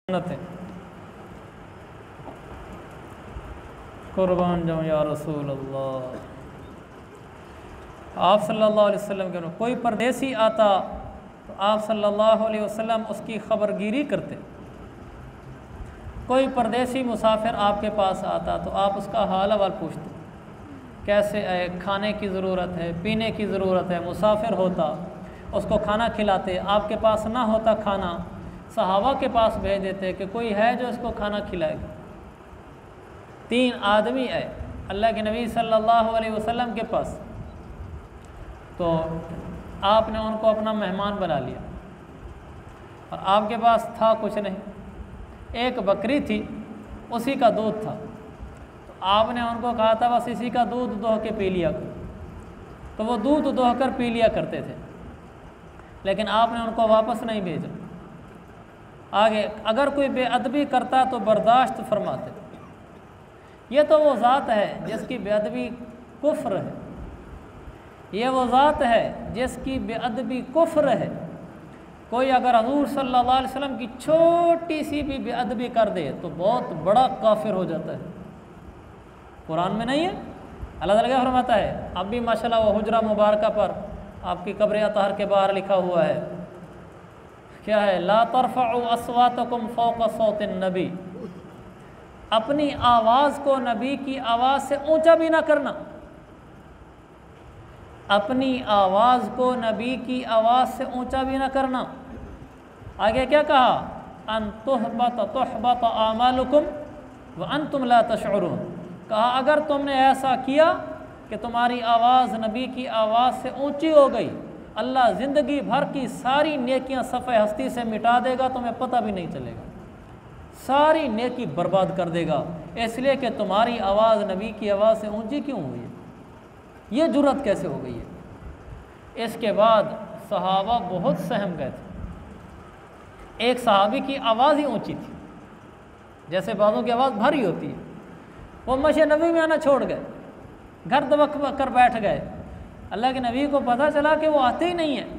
سنت ہے۔ قربان جاؤں یا رسول اللہ۔ آپ صلی اللہ علیہ وسلم کے کوئی پردیسی آتا تو آپ صلی اللہ علیہ وسلم اس کی خبر گیری کرتے۔ کوئی پردیسی مسافر آپ کے پاس آتا تو آپ اس کا حال احوال پوچھتے، کیسے ہے، کھانے کی ضرورت ہے، پینے کی ضرورت ہے۔ مسافر ہوتا اس کو کھانا کھلاتے، آپ کے پاس نہ ہوتا کھانا صحابہ کے پاس بھیج دیتے کہ کوئی ہے جو اس کو کھانا کھلائے گا۔ 3 آدمی آئے اللہ کے نبی صلی اللہ علیہ وسلم کے پاس، تو آپ نے ان کو اپنا مہمان بنا لیا اور آپ کے پاس تھا کچھ نہیں، ایک بکری تھی، اسی کا دودھ تھا، تو آپ نے ان کو کہا تھا بس اسی کا دودھ دوہ کے پی لیا کرو، تو وہ دودھ دوہ کر پی لیا کرتے تھے، لیکن آپ نے ان کو واپس نہیں بھیجا۔ آگے اگر کوئی بے ادبی کرتا تو برداشت فرماتے۔ یہ تو وہ ذات ہے جس کی بے ادبی کفر ہے، یہ وہ ذات ہے جس کی بے ادبی کفر ہے۔ کوئی اگر حضور صلی اللہ علیہ وسلم کی چھوٹی سی بھی بے ادبی کر دے تو بہت بڑا کافر ہو جاتا ہے۔ قرآن میں نہیں ہے؟ اللہ تعالیٰ کیا فرماتا ہے؟ اب بھی ماشاءاللہ وہ حجرہ مبارکہ پر آپ کی قبر اطہر کے باہر لکھا ہوا ہے، کیا ہے؟ لا ترفعوا اصواتکم فوق صوت النبی، اپنی آواز کو نبی کی آواز سے اونچا بھی نہ کرنا، اپنی آواز کو نبی کی آواز سے اونچا بھی نہ کرنا۔ آگے کیا کہا؟ ان تحبط اعمالکم وانتم لا تشعرون، کہا اگر تم نے ایسا کیا کہ تمہاری آواز نبی کی آواز سے اونچی ہو گئی، اللہ زندگی بھر کی ساری نیکیاں صفحہ ہستی سے مٹا دے گا، تمہیں پتہ بھی نہیں چلے گا، ساری نیکی برباد کر دے گا، اس لیے کہ تمہاری آواز نبی کی آواز سے اونچی کیوں ہوئی ہے؟ یہ جرأت کیسے ہو گئی ہے؟ اس کے بعد صحابہ بہت سہم گئے تھے۔ ایک صحابی کی آواز ہی اونچی تھی، جیسے بعضوں کی آواز بھاری ہوتی ہے، وہ مشے نبی میں آنا چھوڑ گئے، گھر دبک کر بیٹھ گئے۔ اللہ کے نبی کو پتہ چلا کہ وہ آتے ہی نہیں ہیں،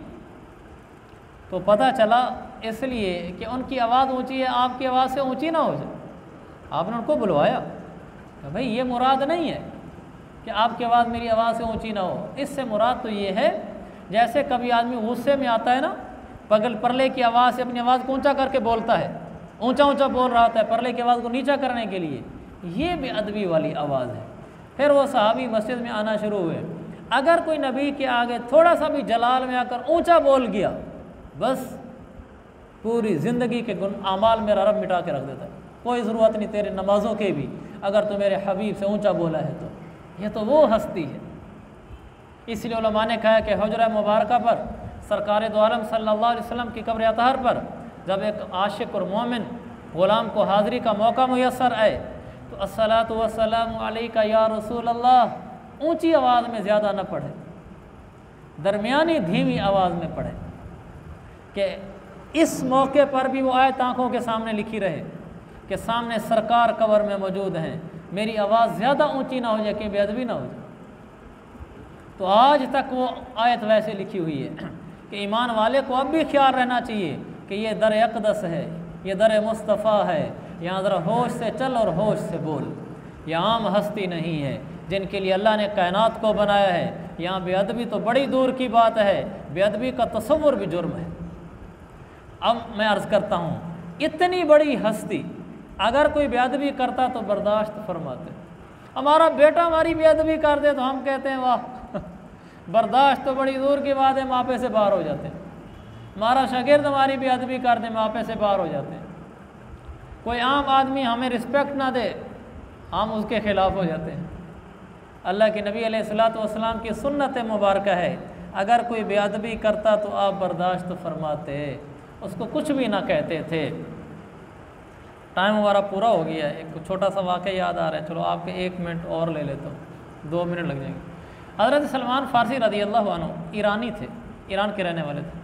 تو پتہ چلا اس لیے کہ ان کی آواز اونچی ہے، آپ کی آواز سے اونچی نہ ہو جائے۔ آپ نے ان کو بلوایا کہ بھئی یہ مراد نہیں ہے کہ آپ کی آواز میری آواز سے اونچی نہ ہو، اس سے مراد تو یہ ہے جیسے کبھی آدمی غصے میں آتا ہے نا، پگل پرلے کی آواز سے اپنی آواز کو اونچا کر کے بولتا ہے، اونچا اونچا بول رہا ہوتا ہے پرلے کی آواز کو نیچا کرنے کے لیے، یہ بے ادبی والی آواز ہے۔ پھر وہ صحابی مسجد میں آنا شروع ہوئے، اگر کوئی نبی کے آگے تھوڑا سا بھی جلال میں آ کر اونچا بول گیا، بس پوری زندگی کے اعمال میرا رب مٹا کے رکھ دیتا ہے، کوئی ضرورت نہیں تیرے نمازوں کے بھی، اگر تو میرے حبیب سے اونچا بولا ہے تو یہ تو وہ ہستی ہے۔ اس لیے علماء نے کہا کہ حجرہ مبارکہ پر سرکار دو عالم صلی اللہ علیہ وسلم کی قبر اطہر پر جب ایک عاشق اور مومن غلام کو حاضری کا موقع میسر آئے تو الصلاۃ والسلام علیک یا رسول اللہ اونچی آواز میں زیادہ نہ پڑھے، درمیانی دھیمی آواز میں پڑھے، کہ اس موقع پر بھی وہ آیت آنکھوں کے سامنے لکھی رہے کہ سامنے سرکار قبر میں موجود ہیں، میری آواز زیادہ اونچی نہ ہو جائے کہ بے ادبی نہ ہو جائے۔ تو آج تک وہ آیت ویسے لکھی ہوئی ہے کہ ایمان والے کو اب بھی خیال رہنا چاہیے کہ یہ در اقدس ہے، یہ در مصطفیٰ ہے، یہاں ذرا ہوش سے چل اور ہوش سے بول، یہ عام ہستی نہیں ہے جن کے لیے اللہ نے کائنات کو بنایا ہے۔ یہاں بے ادبی تو بڑی دور کی بات ہے، بے ادبی کا تصور بھی جرم ہے۔ اب میں عرض کرتا ہوں، اتنی بڑی ہستی اگر کوئی بے ادبی کرتا تو برداشت فرماتے، ہمارا بیٹا ہماری بے ادبی کر دے تو ہم کہتے ہیں واہ، برداشت تو بڑی دور کی بات ہے، ماپے سے باہر ہو جاتے ہیں۔ ہمارا شاگرد ہماری بے ادبی کر دے، ماپے سے باہر ہو جاتے ہیں۔ کوئی عام آدمی ہمیں رسپیکٹ نہ دے، ہم اس کے خلاف ہو جاتے ہیں۔ اللہ کے نبی علیہ الصلوۃ والسلام کی سنت مبارکہ ہے، اگر کوئی بے ادبی کرتا تو آپ برداشت فرماتے، اس کو کچھ بھی نہ کہتے تھے۔ ٹائم ہمارا پورا ہو گیا ہے، ایک چھوٹا سا واقعہ یاد آ رہا ہے، چلو آپ کے 1 منٹ اور لے لیتا ہوں، 2 منٹ لگ جائیں گے۔ حضرت سلمان فارسی رضی اللہ عنہ ایرانی تھے، ایران کے رہنے والے تھے،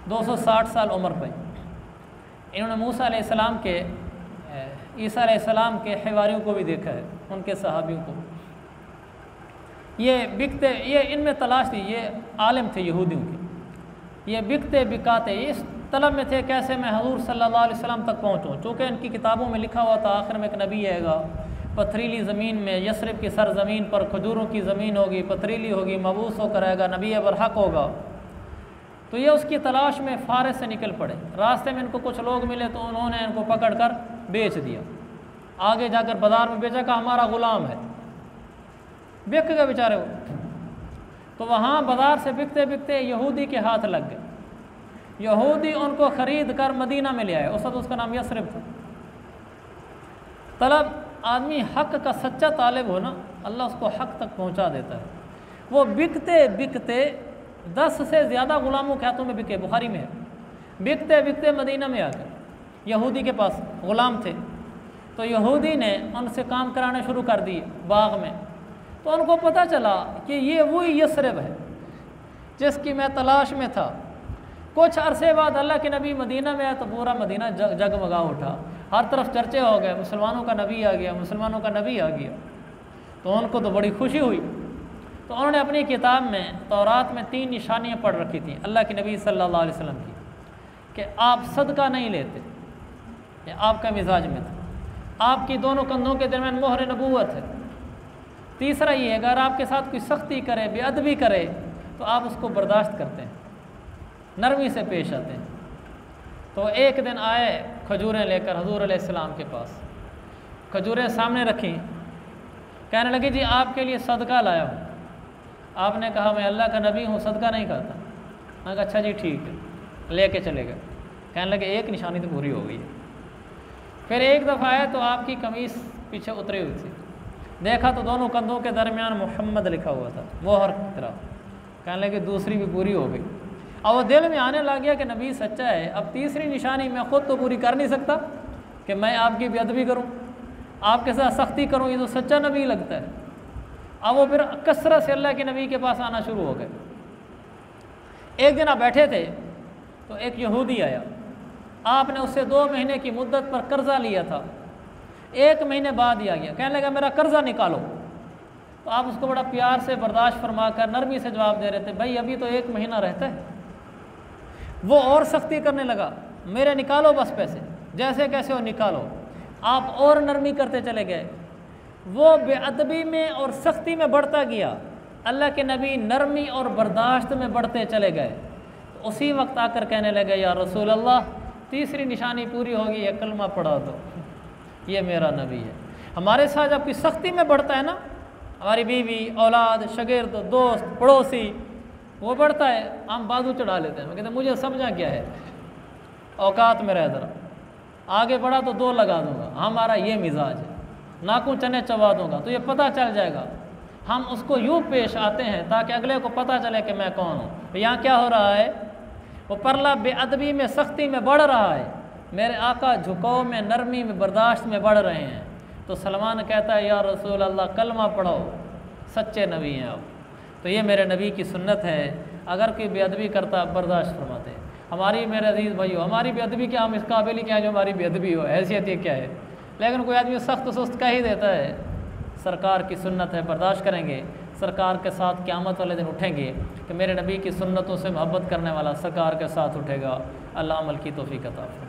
260 سال عمر پہ۔ انہوں نے موسیٰ علیہ السلام کے عیسیٰ علیہ السلام کے حواریوں کو بھی دیکھا ہے، ان کے صحابیوں کو۔ یہ بکتے، یہ ان میں تلاش تھی، یہ عالم تھے یہودیوں کے، یہ بکتے بکاتے اس طلب میں تھے کیسے میں حضور صلی اللہ علیہ وسلم تک پہنچوں، چونکہ ان کی کتابوں میں لکھا ہوا تھا آخر میں ایک نبی آئے گا، پتھریلی زمین میں یثرب کی سرزمین پر کھجوروں کی زمین ہوگی، پتھریلی ہوگی، مبعوث ہو کر آئے گا، نبی برحق ہوگا۔ تو یہ اس کی تلاش میں فارس سے نکل پڑے، راستے میں ان کو کچھ لوگ ملے تو انہوں نے ان کو پکڑ کر بیچ دیا، آگے جا کر بازار میں بیچا کہ ہمارا غلام ہے، بک گئے بیچارے وہ۔ تو وہاں بازار سے بکتے بکتے یہودی کے ہاتھ لگ گئے، یہودی ان کو خرید کر مدینہ میں لے آئے، اس وقت اس کا نام یثرب تھا۔ طلب آدمی حق کا سچا طالب ہو نا، اللہ اس کو حق تک پہنچا دیتا ہے۔ وہ بکتے بکتے 10 سے زیادہ غلاموں کے ہاتھوں میں بکے، بخاری میں ہے، بکتے بکتے مدینہ میں آ گئے، یہودی کے پاس غلام تھے، تو یہودی نے ان سے کام کرانے شروع کر دیے باغ میں۔ تو ان کو پتہ چلا کہ یہ وہی یثرب ہے جس کی میں تلاش میں تھا۔ کچھ عرصے بعد اللہ کے نبی مدینہ میں آئے تو پورا مدینہ جگمگا اٹھا، ہر طرف چرچے ہو گئے، مسلمانوں کا نبی آ گیا، مسلمانوں کا نبی آ گیا۔ تو ان کو تو بڑی خوشی ہوئی، تو انہوں نے اپنی کتاب میں تورات میں 3 نشانیاں پڑھ رکھی تھیں اللہ کے نبی صلی اللہ علیہ وسلم کی، کہ آپ صدقہ نہیں لیتے، یہ آپ کا مزاج میں تھا، آپ کی دونوں کندھوں کے درمیان مہر نبوت ہے۔ تیسرا یہ ہے اگر آپ کے ساتھ کوئی سختی کرے، بے ادبی کرے تو آپ اس کو برداشت کرتے ہیں، نرمی سے پیش آتے ہیں۔ تو ایک دن آئے کھجوریں لے کر حضور علیہ السلام کے پاس، کھجوریں سامنے رکھیں، کہنے لگے جی آپ کے لیے صدقہ لایا ہوں۔ آپ نے کہا میں اللہ کا نبی ہوں، صدقہ نہیں کرتا۔ میں نے کہا اچھا جی ٹھیک ہے، لے کے چلے گئے۔ کہنے لگے ایک نشانی تو پوری ہو گئی ہے۔ پھر ایک دفعہ آئے تو آپ کی قمیص پیچھے اتری ہوئی تھی، دیکھا تو دونوں کندھوں کے درمیان محمد لکھا ہوا تھا، مہر کی طرح۔ کہنے لگے دوسری بھی پوری ہو گئی۔ اب وہ دل میں آنے لگ گیا کہ نبی سچا ہے، اب تیسری نشانی میں خود تو پوری کر نہیں سکتا کہ میں آپ کی بے ادبی کروں، آپ کے ساتھ سختی کروں، یہ تو سچا نبی لگتا ہے۔ اب وہ پھر کثرت سے اللہ کے نبی کے پاس آنا شروع ہو گئے۔ ایک دن آپ بیٹھے تھے تو ایک یہودی آیا، آپ نے اس سے 2 مہینے کی مدت پر قرضہ لیا تھا، 1 مہینے بعد ہی آ گیا، کہنے لگا میرا قرضہ نکالو۔ تو آپ اس کو بڑا پیار سے برداشت فرما کر نرمی سے جواب دے رہے تھے، بھائی ابھی تو 1 مہینہ رہتا ہے۔ وہ اور سختی کرنے لگا، میرے نکالو بس پیسے، جیسے کیسے ہو نکالو۔ آپ اور نرمی کرتے چلے گئے، وہ بے ادبی میں اور سختی میں بڑھتا گیا، اللہ کے نبی نرمی اور برداشت میں بڑھتے چلے گئے۔ تو اسی وقت آ کر کہنے لگے یا رسول اللہ تیسری نشانی پوری ہوگی ہے، کلمہ پڑھا دو، یہ میرا نبی ہے۔ ہمارے ساتھ جب کوئی سختی میں بڑھتا ہے نا، ہماری بیوی، اولاد، شاگرد، دوست، پڑوسی، وہ بڑھتا ہے، ہم بازو چڑھا لیتے ہیں، میں کہتے ہیں مجھے سمجھا کیا ہے، اوقات میں رہ ذرا، آگے بڑھا تو 2 لگا دوں گا، ہمارا یہ مزاج ہے، ناخن چنے چبا دوں گا تو یہ پتہ چل جائے گا۔ ہم اس کو یوں پیش آتے ہیں تاکہ اگلے کو پتہ چلے کہ میں کون ہوں۔ یہاں کیا ہو رہا ہے، وہ پرلا بے ادبی میں سختی میں بڑھ رہا ہے، میرے آقا جھکاؤ میں نرمی میں برداشت میں بڑھ رہے ہیں۔ تو سلمان کہتا ہے یا رسول اللہ کلمہ پڑھو، سچے نبی ہیں آپ۔ تو یہ میرے نبی کی سنت ہے، اگر کوئی بے ادبی کرتا برداشت فرماتے ہیں۔ ہماری میرے عزیز بھائیو، ہماری بے ادبی کیا، ہم اس قابل ہی کیا جو ہماری بے ادبی ہو، حیثیت یہ کیا ہے؟ لیکن کوئی آدمی سخت سست کہہ ہی دیتا ہے، سرکار کی سنت ہے، برداشت کریں گے، سرکار کے ساتھ قیامت والے دن اٹھیں گے کہ میرے نبی کی سنتوں سے محبت کرنے والا سرکار کے ساتھ اٹھے گا۔ اللہ عمل کی توفیق عطا فرمائے۔